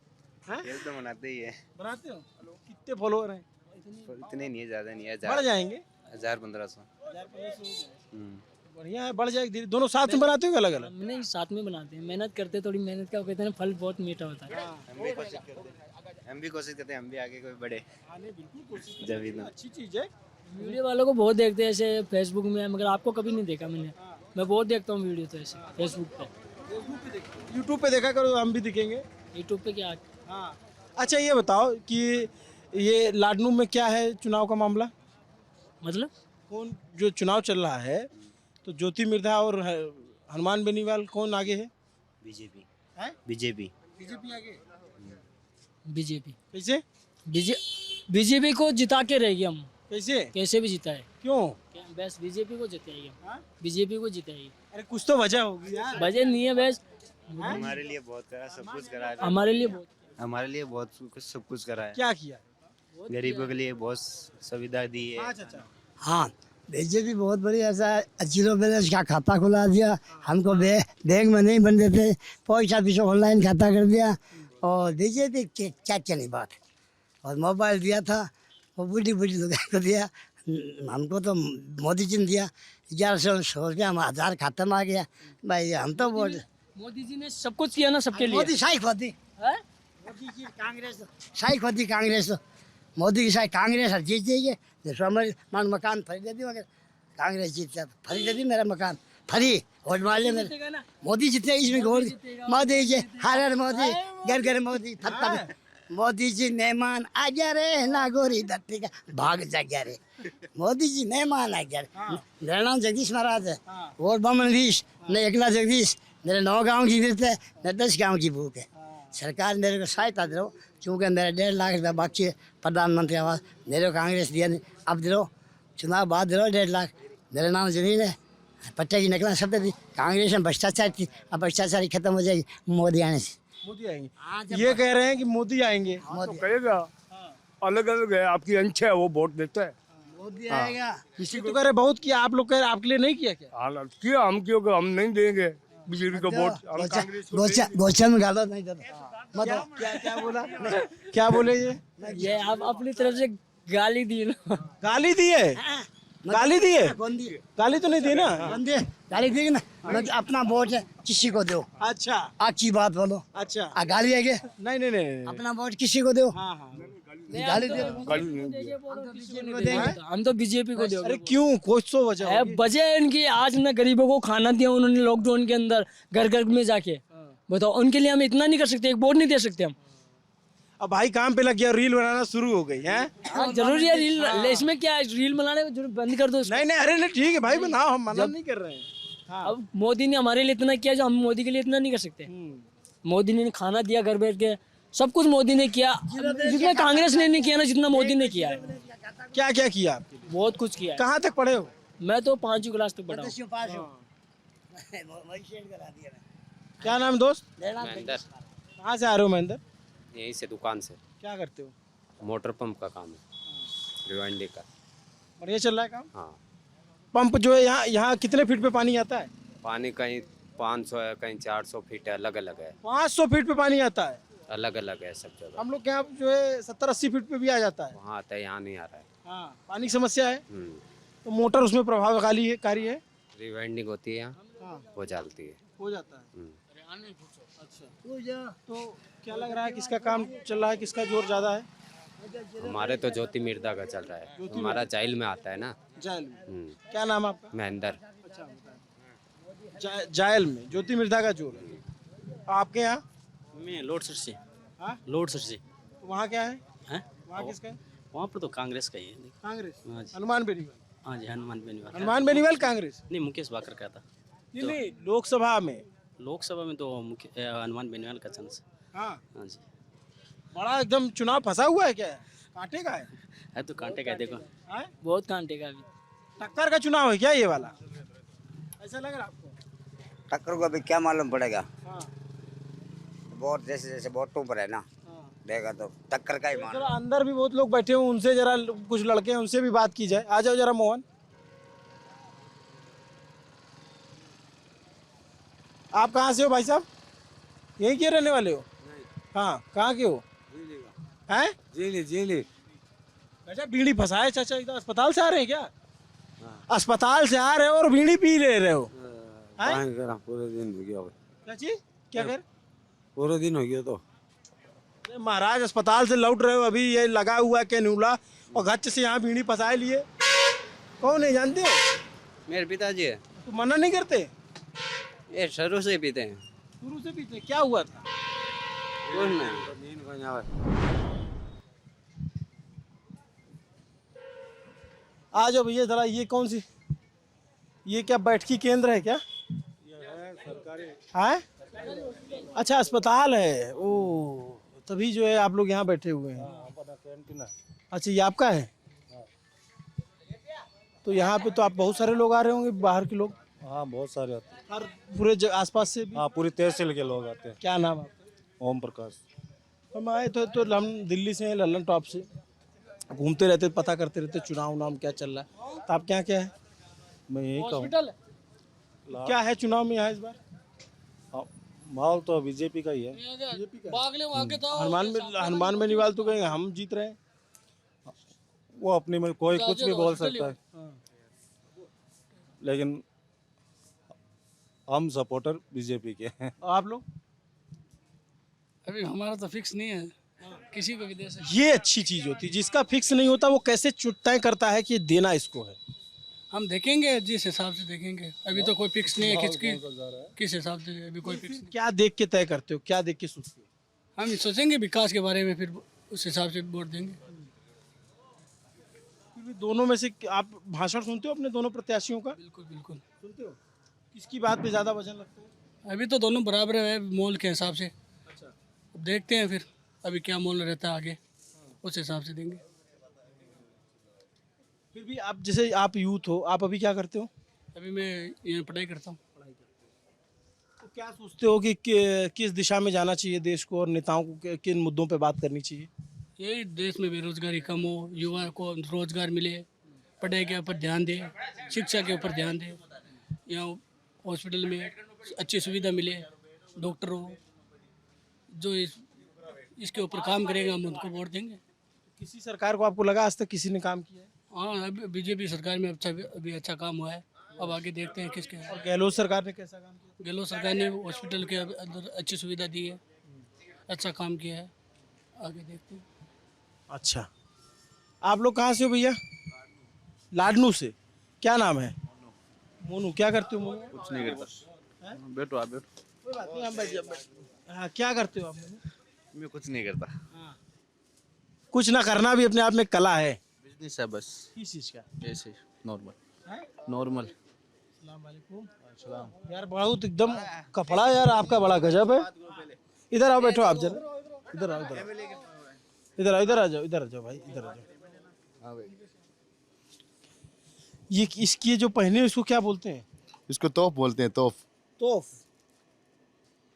ये तो बनाते ही है। बनाते हो? कितने फॉलोअर हैं? इतने नहीं है, ज्यादा नहीं है। बढ़ जाएंगे। 1000-1500। बढ़िया है, बढ़ जाएगी धीरे। दोनों साथ में बनाते हो अलग अलग? नहीं, साथ में बनाते हैं, मेहनत करते हैं, थोड़ी मेहनत का कहते हैं फल बहुत मीठा होता है। हम भी कोशिश करते हैं, हम भी आगे कोई बढ़े। जब भी ना। अच्छी चीज है। वीडियो वालों को बहुत देखते हैं ऐसे फेसबुक में, मगर आपको कभी नहीं देखा मैंने। मैं बहुत देखता हूँ वीडियो तो ऐसे फेसबुक पे। यूट्यूब पे देखा करो, हम भी दिखेंगे। यूट्यूब पे क्या? हाँ। अच्छा, ये बताओ कि ये लाडनू में क्या है चुनाव का मामला? मतलब कौन जो चुनाव चल रहा है, तो ज्योति मिर्धा और हनुमान बेनीवाल कौन आगे है? बीजेपी। हैं? बीजेपी। बीजेपी आगे। बीजेपी। कैसे? बीजेपी को जिता के रहेगी हम, कैसे? कैसे भी जिताए। क्यों? बस बीजेपी को जिताएगी, बीजेपी को जिताएगी। अरे कुछ तो वजह होगी यार। वजह नहीं है बस, हमारे लिए बहुत करा, सब कुछ करा है। हमारे लिए बहुत हमारे लिए बहुत कुछ सब कुछ करा है। क्या किया? गरीबों के लिए बहुत सुविधा दी है। अच्छा। हाँ, बीजेपी बहुत बड़ी ऐसा 0 बैलेंस का खाता खुला दिया हमको, बैंक में नहीं बन देते, पोस्ट ऑफिस ऑनलाइन खाता कर दिया। और बीजेपी क्या नहीं बात। और मोबाइल दिया था, वो बूढ़ी लोगों को दिया, हमको तो मोदी जी ने दिया 1100 रुपया, हम 1000 खाते में आ गया। भाई हम तो वोट मोदी जी ने सब कुछ किया ना सबके लिए। मोदी शाही खोदी, मोदी जी कांग्रेस शाही खोदी, कांग्रेस मोदी की शाही कांग्रेस जीत जाइए। जैसे हमारे मान मकान फरी दे दी, मगर कांग्रेस जीत जाए फरी दे दी, मेरा मकान फरी वोट मार ले मेरे। मोदी जीते इसमें वोट, मोदी जी हर मोदी, घर घर मोदी, मोदी जी मेहमान आ गया रे, नागौरी धरती का भाग जा गया रे। मोदी जी मेहमान आ गया रे। मेरा नाम जगदीश महाराज है, वोट बमन 20, न एकला जगदीश, मेरे 9 गाँव की विरत है, न 10 गाँव की भूख है। सरकार मेरे को सहायता दे, चूँकि मेरा 1.5 लाख रुपया बाकी है प्रधानमंत्री आवास, मेरे को कांग्रेस दिया नहीं, अब दे, चुनाव बाद दे 1.5 लाख। मेरे नाम जमीन है, पट्टे की नकला सब थी, कांग्रेस में भ्रष्टाचार थी, अब भ्रष्टाचारी खत्म हो जाएगी मोदी आने से। मोदी आएंगे, ये कह रहे हैं कि मोदी आएंगे। तो कहेगा, अलग अलग है, आपकी अंश है, वो वोट देता है। मोदी आएगा। किसी को कह रहे बहुत किया, आप लोग कह रहे आपके लिए नहीं किया क्या? हालांकि किया, हम क्यों, हम नहीं देंगे बीजेपी को वोट, हम कांग्रेस को देंगे। गोचा में गाला नहीं देता। क्या बोला? क्या बोले ये आप अपनी तरफ से गाली दी ना। गाली दी है? गाली दी है? गाली तो नहीं दी ना। गाली देगी ना, अपना वोट है किसी को दो। अच्छा, अच्छी बात बोलो। अच्छा, गाली है क्या? नहीं, अपना वोट किसी को दो। गाली दे, हम तो बीजेपी को देंगे। अरे क्यों? कुछ तो वजह है, वजह है इनकी, आज ना गरीबों को खाना दिया उन्होंने लॉकडाउन के अंदर, घर घर में जाके। बताओ, उनके लिए हम इतना नहीं कर सकते, एक वोट नहीं दे सकते हम। अब भाई काम पे लग गया, रील बनाना शुरू हो गई है। जरूरी है रील, इसमें क्या है, रील बनाने को बंद कर दो। नहीं, अरे नहीं, ठीक है भाई बनाओ, हम मना नहीं कर रहे हैं। अब मोदी ने हमारे लिए इतना किया जो हम मोदी के लिए इतना नहीं कर सकते। मोदी ने खाना दिया घर बैठ के, सब कुछ मोदी ने किया, जितना कांग्रेस ने नहीं किया ना, जितना मोदी ने किया है। क्या क्या किया आपके लिए? बहुत कुछ किया है। कहाँ तक पढ़े हो? मैं तो 5वीं क्लास तक पढ़ा हूँ। क्या नाम दोस्त? महेंद्र, कहाँ से आ रहे हो महेंद्र? यहीं से दुकान से। क्या करते हो? मोटर पंप का काम है, रिवाइंडी का। बढ़िया चल रहा है काम? हाँ। पंप जो है यहाँ कितने फीट पे पानी आता है? पानी कहीं 500 है, कहीं 400 फीट है, अलग अलग है। 500 फीट पे पानी आता है? अलग अलग है सब जगह। हम लोग के यहाँ जो है 70-80 फीट पे भी आ जाता है। वहाँ आता है, यहाँ नहीं आ रहा है। हाँ, पानी की समस्या है, तो मोटर उसमें प्रभावकारी है। रिवाइंडिंग होती है यहाँ, हाँ, वो चलती है। हो जाता है। अच्छा, तो क्या लग रहा है, किसका काम चल रहा है, किसका जोर ज्यादा है? हमारे तो ज्योति मिर्दा का चल रहा है, हमारा जाइल में आता है ना। जायल में? क्या नाम आपका? महेंद्र। अच्छा, जायल में ज्योति मिर्धा का जोर है। आपके यहाँ? मैं लोडसर से। हाँ? लोडसर से। तो वहाँ क्या है? वहाँ किसका है? वहाँ पर तो कांग्रेस का ही है। कांग्रेस? हाँ जी। हनुमान बेनीवाल? हाँ जी, हनुमान बेनीवाल। हनुमान बेनीवाल कांग्रेस? नहीं, मुकेश बाकर का था। नहीं, लोकसभा में? लोकसभा में तो हनुमान बेनीवाल का चांस। हाँ हाँ जी। बड़ा एकदम चुनाव फंसा हुआ है क्या? कांटे का है तो कांटे का, देखो बहुत कांटे का। अभी टक्कर का चुनाव है क्या ये वाला? ऐसा लग रहा है आपको? टक्कर को अभी क्या मालूम पड़ेगा, हाँ। वोट जैसे जैसे वोटों पर है ना, देगा तो टक्कर का ही जरा मालूम। अंदर भी बहुत लोग बैठे हुए, उनसे जरा कुछ लड़के हैं, उनसे भी बात की जाए। आ जाओ जरा मोहन। आप कहाँ से हो भाई साहब? यहीं के रहने वाले हो? हाँ, कहाँ के हो? हैं? जी। अच्छा, बीड़ी फंसाए चाचा, इधर अस्पताल से आ रहे हैं क्या? अस्पताल से आ रहे हो और बीड़ी पी ले हो? पूरे दिन हो गया। क्या चीज? क्या कर? पूरे दिन हो गया तो। अरे महाराज, अस्पताल से लौट रहे हो, अभी ये लगा हुआ है कैन्यूला, और गच्च से यहाँ बीड़ी फंसाए लिए। कौन है, जानते हो? मेरे पिताजी है। तो मना नहीं करते? ये शुरू से पीते हैं। शुरू से पीते? क्या हुआ था? आ जाओ भैया जरा। ये कौन सी, ये क्या बैठकी केंद्र है क्या? है? अच्छा, अस्पताल है। ओ, तभी जो है आप लोग यहाँ बैठे हुए हैं। अच्छा, ये आपका है? तो यहाँ पे तो आप बहुत सारे लोग आ रहे होंगे, बाहर के लोग? हाँ बहुत सारे आते हैं। हर पूरे आसपास से भी? हाँ पूरी तहसील के लोग आते हैं। क्या नाम है आपका? ओम प्रकाश। हम आए तो हम दिल्ली से हैं, लल्लन टॉप से। घूमते रहते, पता करते रहते चुनाव नाम क्या चल रहा है। तो आप क्या है? मैं यही कहूँ क्या है चुनाव में यहाँ इस बार? माहौल तो बीजेपी का ही है। हनुमान बेनीवाल तो कहेंगे हम जीत रहे हैं। वो अपनी में कोई कुछ भी बोल सकता है, लेकिन हम सपोर्टर बीजेपी के हैं। आप लोग? अभी हमारा तो फिक्स नहीं है, किसी को भी दे सकते। ये अच्छी चीज होती है, जिसका फिक्स नहीं होता वो कैसे तय करता है कि ये देना इसको है। हम देखेंगे जिस हिसाब से देखेंगे, अभी तो कोई फिक्स नहीं है किस हिसाब से, अभी कोई फिक्स नहीं। क्या देख के तय करते हो, क्या देख के सोचते हो? हम सोचेंगे विकास के बारे में, फिर उस हिसाब से वोट देंगे। फिर भी दोनों में से आप भाषण सुनते हो अपने दोनों प्रत्याशियों का? बिल्कुल बिल्कुल सुनते हो? किसकी बात पे ज्यादा वजन लगता है? अभी तो दोनों बराबर है मोल के हिसाब से। अब देखते हैं फिर अभी क्या मोल रहता है आगे, उस हिसाब से देंगे। फिर भी आप जैसे आप यूथ हो, आप अभी क्या करते हो? अभी मैं ये पढ़ाई करता हूँ। तो क्या सोचते हो कि किस दिशा में जाना चाहिए देश को, और नेताओं को किन मुद्दों पे बात करनी चाहिए? यही देश में बेरोजगारी कम हो, युवा को रोजगार मिले, पढ़ाई के ऊपर ध्यान दे, शिक्षा के ऊपर ध्यान दे, यहाँ हॉस्पिटल में अच्छी सुविधा मिले, डॉक्टर हो, जो इसके ऊपर काम करेगा हम उनको वोट देंगे। किसी सरकार को आपको लगा आज तक किसी ने काम किया है? हाँ अभी बीजेपी सरकार में अभी अच्छा काम हुआ है, अब आगे देखते हैं किसके। और गहलोत सरकार ने कैसा काम किया? गहलोत सरकार ने हॉस्पिटल के अंदर अच्छी सुविधा दी है, अच्छा काम किया है, आगे देखते हैं। अच्छा, आप लोग कहाँ से हो भैया? लाडनू से। क्या नाम है? मोनू। क्या करते हो मोनू? कुछ नहीं करता। बैठो आप बैठो। कोई बात नहीं, हम बैठ जाए। हाँ, क्या करते हो आप मोनू? मैं कुछ नहीं करता। कुछ ना करना भी अपने आप में कला है। बिजनेस है बस। किस चीज का? ऐसे नॉर्मल। यार बहुत एकदम कपड़ा यार आपका बड़ा गजब है। इधर आओ, बैठो आप जरा। इधर आओ, इधर आ जाओ भाई, इधर आ जाओ। ये इसकी जो पहने इसको क्या बोलते हैं? इसको तोफ बोलते हैं, तोफ। तोफ।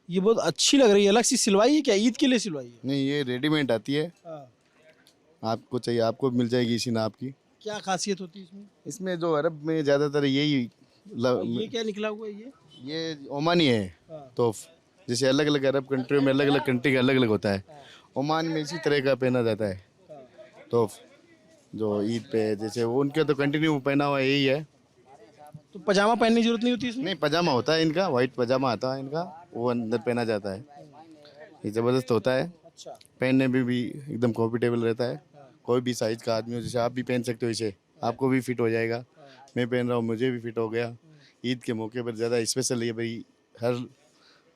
ये बहुत अच्छी लग रही है, अलग सी सिलवाई है क्या? ईद के लिए सिलवाई है? नहीं, ये रेडीमेड आती है। आपको चाहिए आपको मिल जाएगी इसी नाप की। क्या खासियत होती है इसमें? इसमें जो अरब में ज़्यादातर यही ये क्या निकला हुआ है? ये ओमानी है तोफ। जैसे अलग अलग अरब कंट्रियों में अलग अलग कंट्री का अलग अलग होता है, ओमान में इसी तरह का पहना जाता है तोफ। जो ईद पे जैसे वो उनके तो कंटिन्यू पहना हुआ यही है। तो पजामा पहनने की जरूरत नहीं होती इसमें? नहीं, पजामा होता है इनका, वाइट पजामा आता है इनका, वो अंदर पहना जाता है। ये ज़बरदस्त होता है। अच्छा। पहनने में भी एकदम कंफर्टेबल रहता है। कोई भी साइज का आदमी हो, जैसे आप भी पहन सकते हो इसे, आपको भी फिट हो जाएगा। मैं पहन रहा हूँ, मुझे भी फिट हो गया। ईद के मौके पर ज़्यादा स्पेशल है भाई, हर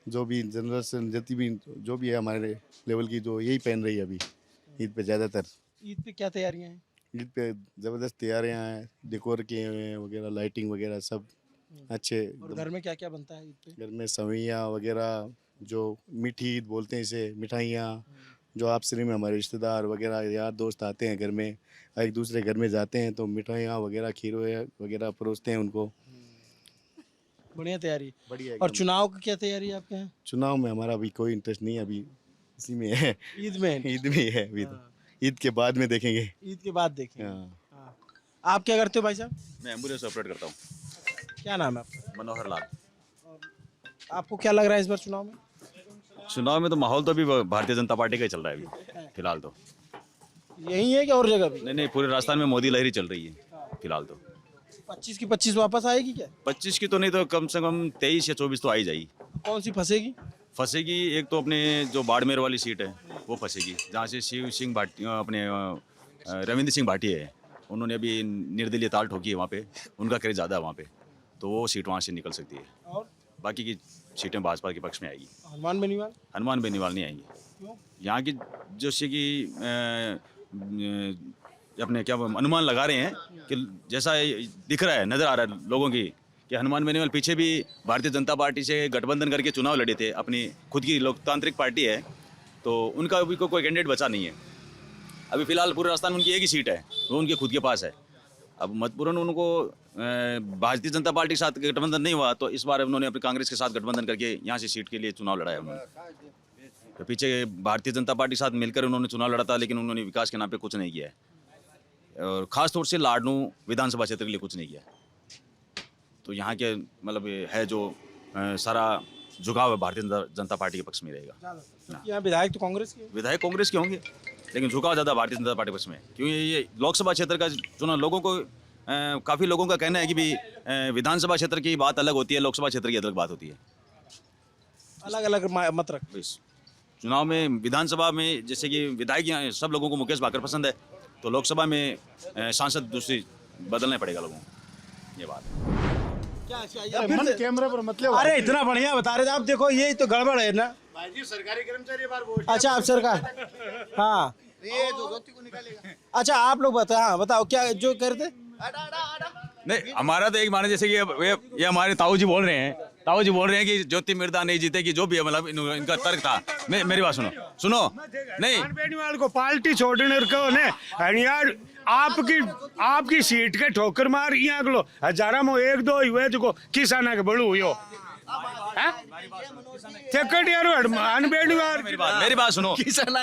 जो भी जनरेशन जितनी भी जो भी है हमारे लेवल की, जो यही पहन रही है अभी ईद पे ज़्यादातर। ईद पे क्या तैयारियां हैं? ईद पे ज़बरदस्त तैयारियां हैं, डेकोर किए हुए हैं वगैरह, लाइटिंग वगैरह सब अच्छे। और घर में क्या क्या बनता है ईद पे? घर में सवैयाँ वगैरह, जो मीठी ईद बोलते हैं इसे, मिठाइयाँ, जो आपसी में हमारे रिश्तेदार वगैरह यार दोस्त आते हैं घर में, एक दूसरे घर में जाते हैं तो मिठाइयाँ वगैरह, खीर वगैरह परोसते हैं उनको। बढ़िया तैयारी। बढ़िया। और चुनाव की क्या तैयारी है आपके यहाँ? चुनाव में हमारा अभी कोई इंटरेस्ट नहीं है, अभी इसी में है। ईद में? ईद में है अभी तो। ईद के बाद में देखेंगे। ईद के बाद देखेंगे। हाँ। आप क्या करते हो भाई साहब? मैं एम्बुलेंस ऑपरेट करता हूँ। क्या नाम है आपका? मनोहर लाल। आपको क्या लग रहा है इस बार चुनाव में? चुनाव में तो माहौल तो अभी भारतीय जनता पार्टी का ही चल रहा है अभी फिलहाल तो। यही है क्या और जगह भी? नहीं, पूरे राजस्थान में मोदी लहरी चल रही है फिलहाल तो। 25 की 25 वापस आएगी क्या? 25 की तो नहीं तो कम से कम 23 या 24 तो आ ही जाएगी। कौन सी फंसेगी? फंसेगी एक तो अपने जो बाड़मेर वाली सीट है वो फंसेगी, जहाँ से शिव सिंह भाटी अपने रविंद्र सिंह भाटी है, उन्होंने अभी निर्दलीय ताल ठोकी है वहाँ पे, उनका क्रेज ज़्यादा है वहाँ पे, तो वो सीट वहाँ से निकल सकती है। और बाकी की सीटें भाजपा के पक्ष में आएगी। हनुमान बेनीवाल? हनुमान बेनीवाल नहीं आएंगी। क्यों? यहाँ की जैसे कि अपने क्या अनुमान लगा रहे हैं कि जैसा दिख रहा है, नज़र आ रहा है लोगों की, कि हनुमान बेनीवाल पीछे भी भारतीय जनता पार्टी से गठबंधन करके चुनाव लड़े थे, अपनी खुद की लोकतांत्रिक पार्टी है, तो उनका अभी कोई कैंडिडेट बचा नहीं है। अभी फिलहाल पूरे राजस्थान में उनकी एक ही सीट है, वो उनके खुद के पास है, अब मतपूर्ण उनको भारतीय जनता पार्टी के साथ गठबंधन नहीं हुआ, तो इस बार उन्होंने अपने कांग्रेस के साथ गठबंधन करके यहाँ से सीट के लिए चुनाव लड़ा है उन्होंने। तो पीछे भारतीय जनता पार्टी के साथ मिलकर उन्होंने चुनाव लड़ा था, लेकिन उन्होंने विकास के नाम पे कुछ नहीं किया है, और ख़ास तौर से लाडनू विधानसभा क्षेत्र के लिए कुछ नहीं किया। तो यहाँ के मतलब है जो सारा झुकाव है भारतीय जनता पार्टी के पक्ष में रहेगा। यहाँ विधायक तो कांग्रेस के, विधायक कांग्रेस के होंगे, लेकिन झुकाव ज़्यादा भारतीय जनता पार्टी पक्ष में, क्योंकि ये लोकसभा क्षेत्र का चुनाव लोगों को काफ़ी लोगों का कहना है कि भाई विधानसभा क्षेत्र की बात अलग होती है, लोकसभा क्षेत्र की अलग बात होती है। अलग अलग मत रख। इस चुनाव में विधानसभा में जैसे कि विधायक यहाँ सब लोगों को मुकेश भाकर पसंद है, तो लोकसभा में सांसद दूसरी बदलना पड़ेगा लोगों को, ये बात कैमरे पर मतलब। अरे इतना बढ़िया बता रहे थे आप, देखो ये तो गड़बड़ है ना। सरकारी कर्मचारी बार वोट। अच्छा आप सरकार, हाँ ये जो धोती को निकालेगा। अच्छा आप लोग बताओ, हाँ बताओ क्या जो कर दे। नहीं, हमारा तो एक माने जैसे कि ये हमारे ताऊ जी बोल रहे हैं, ताऊ जी बोल रहे हैं कि ज्योति मिर्धा नहीं जीतेगी, जो भी है, मतलब इनका तर्क था। मेरी बात सुनो नहीं, बेनीवाल को पार्टी छोड़ने को ने यार आपकी सीट के ठोकर मार यहाँ लो हजारा में एक दो हुए तो किसान के बड़ू हुई मेरी बात सुनो, किसानों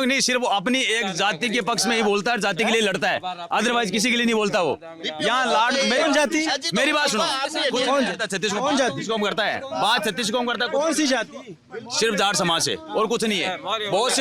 की नहीं, सिर्फ अपनी एक जाति के पक्ष में ही बोलता है, जाति के लिए लड़ता है, अदरवाइज किसी के लिए नहीं बोलता वो। यहाँ लाड मेरी बात सुनो, छत्तीस कौम करता है बात, छत्तीस कौम करता है, कौन सी जाति? सिर्फ जाट समाज से और कुछ नहीं है। बहुत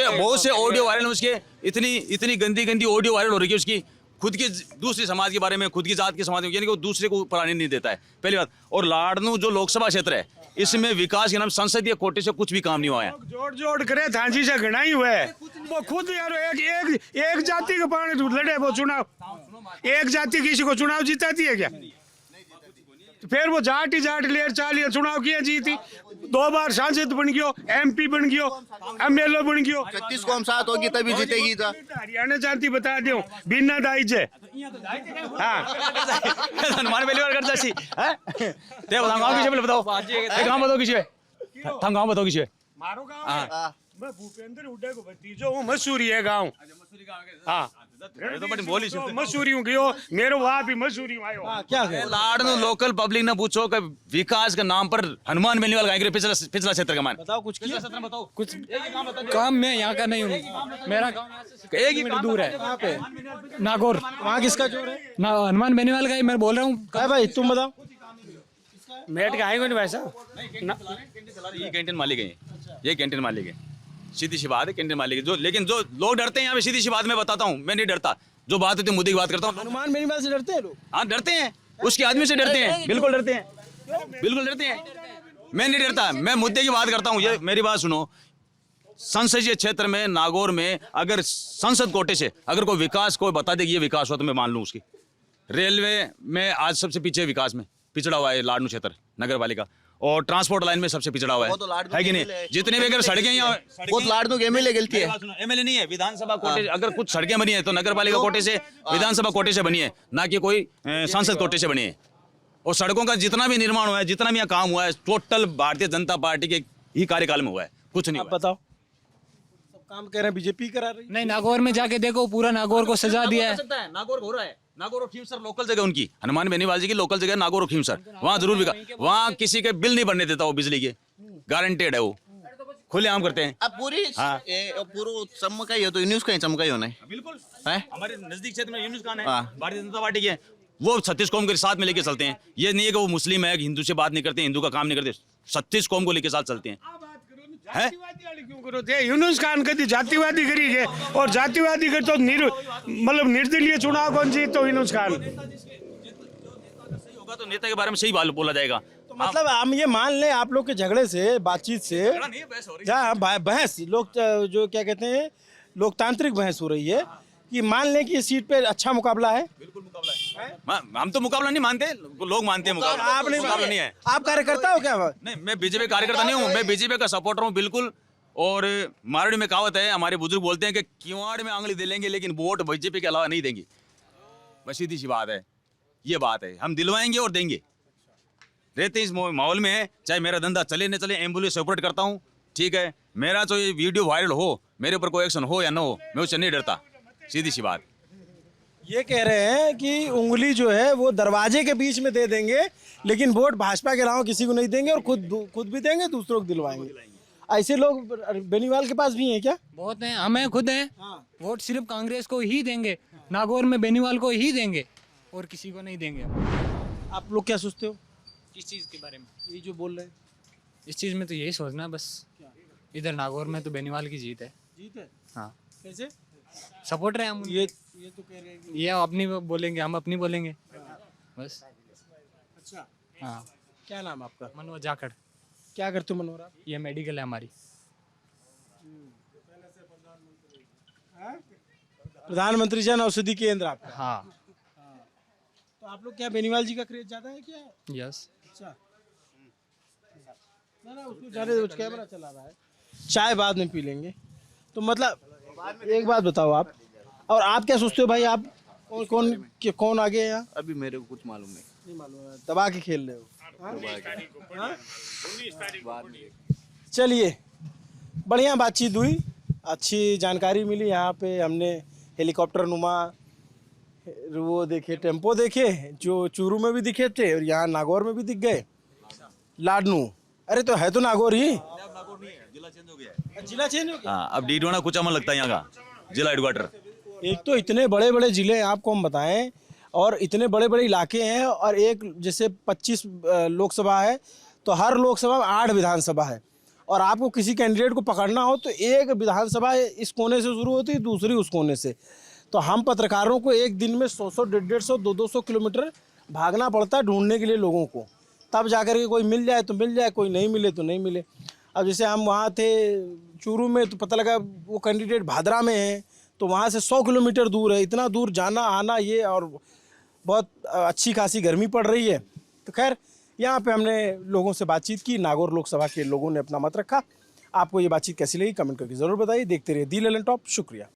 से ऑडियो वायरल उसके, इतनी गंदी ऑडियो वायरल हो रही है उसकी, खुद की दूसरी समाज के बारे में, खुद की जात के समाज में, यानी कि वो दूसरे को प्राणी नहीं देता है, पहली बात। और लाडनू जो लोकसभा क्षेत्र है, इसमें विकास के नाम संसदीय कोटे से कुछ भी काम नहीं हुआ है। जोड़ करे थांची से घना ही हुआ है, वो खुद यार एक जाति के पानी लड़े वो चुनाव, एक जाति किसी को चुनाव जिताती है क्या? फिर वो जाट लेर चालिए चुनाव किया जीती, 2 बार सांसद बन गयो, MP बन गयो, MLA बन गयो। 36 कौम साथ होगी तभी जीतेगी। तो हरियाणा जाति बता दो बिना दाई जे, हाँ हनुमान बेनीवाल कर जासी हैं ते गांव किसी पे बताओ, एक गांव बताओ किसी पे, हम गांव बताओ किसी पे। मारो गांव मैं भूपेंद्र हुड्डा को भतीजो हूँ, मसूरी है गांव। हाँ तो बड़ी बोली सुनते, मसूरी हूँ गयो, मेरे वहाँ भी मसूरी आयो। क्या है लाडनू लोकल पब्लिक ने पूछो कि विकास के नाम पर हनुमान बेनीवाल गायक पिछला क्षेत्र का मान बताओ, कुछ किया? बताओ कुछ काम मैं यहाँ का नहीं हूँ, मेरा गाँव एक ही मिनट दूर है, कहाँ पे? नागौर। वहाँ किसका जोर है? हनुमान बेनीवाल का ही मैं बोल रहा हूँ। क्या भाई तुम बताओ? मेट का आएगा नहीं वैसा, ये कैंटीन मालिक है, ये कैंटीन मालिक है, सीधी सी बात है, कैंटीन मालिक है। जो लेकिन जो लोग डरते हैं यहाँ पे, सीधी सी बात मैं बताता हूँ, मैं नहीं डरता, जो बात होती है मुद्दे की बात करता हूँ। हनुमान बेनीवाल से डरते हैं लोग? हाँ डरते हैं, उसके आदमी से डरते हैं, बिल्कुल डरते हैं, बिल्कुल डरते हैं। मैं नहीं डरता, मैं मुद्दे की बात करता हूँ। ये मेरी बात सुनो, संसदीय क्षेत्र में नागौर में अगर संसद कोटे से अगर कोई विकास कोई बता दे कि ये विकास हुआ, तो मैं मान लूँ उसकी। रेलवे में आज सबसे पीछे विकास में पिछड़ा हुआ है लाडनू क्षेत्र नगर पालिका, और ट्रांसपोर्ट लाइन में सबसे पिछड़ा हुआ है कि नहीं? जितने भी अगर सड़कें यहाँ बहुत लाडनू के MLA गलती है, MLA नहीं है, विधानसभा कोटे अगर कुछ सड़कें बनी है तो नगर पालिका कोटे से, विधानसभा कोटे से बनी है, ना कि कोई सांसद कोटे से बनी है। और सड़कों का जितना भी निर्माण हुआ है, जितना भी यहाँ काम हुआ है, टोटल भारतीय जनता पार्टी के ही कार्यकाल में हुआ है, कुछ नहीं। बताओ, सब काम कर रहे हैं, बीजेपी करा रही है। नहीं, नागौर में जाके देखो, पूरा नागौर को सजा दिया है। नागौर हो रहा है, नागौर और खीमसर लोकल जगह उनकी, हनुमान बेनीवाल जी की लोकल जगह नागौर और खीमसर, वहाँ जरूर बिका, वहाँ किसी के बिल नहीं बनने देता वो, बिजली के गारंटेड है, वो खुलेआम करते हैं। अब पूरी पूरा चमका ही हो तो न्यूज का ही चमका ही होना है। बिल्कुल है, हमारे नजदीक क्षेत्र में यूनुस खान है, भारतीय जनता पार्टी के, वो 36 कौम के साथ में लेके चलते हैं। ये नहीं है कि वो मुस्लिम है, हिंदू से बात नहीं करते, हिंदू का काम नहीं करते, 36 कौम को लेके साथ चलते हैं। यूनुस खान कभी जातिवादी करी है, और जातिवादी कर तो मतलब निर्दलीय चुनाव कौन जीत तो यूनुस खान होगा, तो नेता के बारे में सही बात बोला जाएगा। तो मतलब हम ये मान लें आप लोग के झगड़े से, बातचीत से, जहाँ बहस लोग जो क्या कहते हैं लोकतांत्रिक बहस हो रही है, कि मान लें कि इस सीट पे अच्छा मुकाबला है। बिल्कुल मुकाबला है, हम तो मुकाबला नहीं मानते, लोग मानते हैं मुकाबला। आप नहीं, मुकाबला नहीं है। आप कार्यकर्ता हो क्या? नहीं, मैं बीजेपी कार्यकर्ता नहीं हूँ, मैं बीजेपी का सपोर्टर हूँ बिल्कुल। और मारवाड़ी में कहावत है, हमारे बुजुर्ग बोलते हैं कि किवाड़ में आंगली दे लेंगे लेकिन वोट बीजेपी के अलावा नहीं देंगे। बस सीधी सी बात है, ये बात है, हम दिलवाएंगे और देंगे। रहते इस माहौल में है, चाहे मेरा धंधा चले न चले, एम्बुलेंस से ऑपरेट करता हूँ, ठीक है। मेरा तो ये वीडियो वायरल हो, मेरे ऊपर कोई एक्शन हो या ना हो, मैं उससे नहीं डरता, सीधी सी बात। ये कह रहे हैं कि उंगली जो है वो दरवाजे के बीच में दे देंगे, लेकिन वोट भाजपा के अलावा किसी को नहीं देंगे और खुद भी देंगे, दूसरों को दिलवाएंगे। ऐसे लोग बेनीवाल के पास भी हैं क्या? बहुत हैं, हमें खुद हैं। वोट सिर्फ कांग्रेस को ही देंगे, नागौर में बेनीवाल को ही देंगे और किसी को नहीं देंगे। आप लोग क्या सोचते हो किस चीज़ के बारे में? ये जो बोल रहे हैं इस चीज़ में तो यही सोचना बस, इधर नागौर में तो बेनीवाल की जीत है। जीत है? हाँ, कैसे? सपोर्टर हैं हम। ये तो कह रहे हैं कि ये अपनी बोलेंगे, हम अपनी बोलेंगे बस। अच्छा, हाँ। क्या नाम आपका? मनोज जाखड़। क्या करते हो मनोहर आप? ये मेडिकल है हमारी। प्रधानमंत्री जन औषधि केंद्र आपका? हाँ। तो आप लोग क्या बेनीवाल जी का क्रेज ज्यादा है क्या? यस। अच्छा, ना उसको जाने दो, कैमरा चला रहा है। चाय बाद में पी लेंगे। तो मतलब एक बात बताओ आप, और आप क्या सोचते हो भाई? आप कौन आगे है यहाँ? अभी मेरे को कुछ मालूम नहीं मालूम है, दबा के खेल रहे हो। चलिए, बढ़िया बातचीत हुई, अच्छी जानकारी मिली। यहाँ पे हमने हेलीकॉप्टर नुमा वो देखे, टेम्पो देखे जो चूरू में भी दिखे थे और यहाँ नागौर में भी दिख गए। लाडनू, अरे तो है तो नागौर ही। जिला चेंज हो गया। जिला चेंज हो गया। हाँ, अब डीडवाना कुछ अमल लगता है यहाँ का जिला हेडक्वार्टर। एक तो इतने बड़े बड़े जिले आपको हम बताएं, और इतने बड़े बड़े इलाके हैं, और एक जैसे 25 लोकसभा है तो हर लोकसभा में 8 विधानसभा है, और आपको किसी कैंडिडेट को पकड़ना हो तो एक विधानसभा इस कोने से शुरू होती है, दूसरी उस कोने से। तो हम पत्रकारों को एक दिन में 100-100, 150-150, 200 किलोमीटर भागना पड़ता है ढूंढने के लिए लोगों को, तब जाकर के कोई मिल जाए तो मिल जाए, कोई नहीं मिले तो नहीं मिले। अब जैसे हम वहाँ थे चूरू में तो पता लगा वो कैंडिडेट भादरा में है, तो वहाँ से 100 किलोमीटर दूर है। इतना दूर जाना आना ये, और बहुत अच्छी खासी गर्मी पड़ रही है। तो खैर, यहाँ पे हमने लोगों से बातचीत की, नागौर लोकसभा के लोगों ने अपना मत रखा। आपको ये बातचीत कैसी लगी कमेंट करके ज़रूर बताइए। देखते रहिए दी ललन टॉप। शुक्रिया।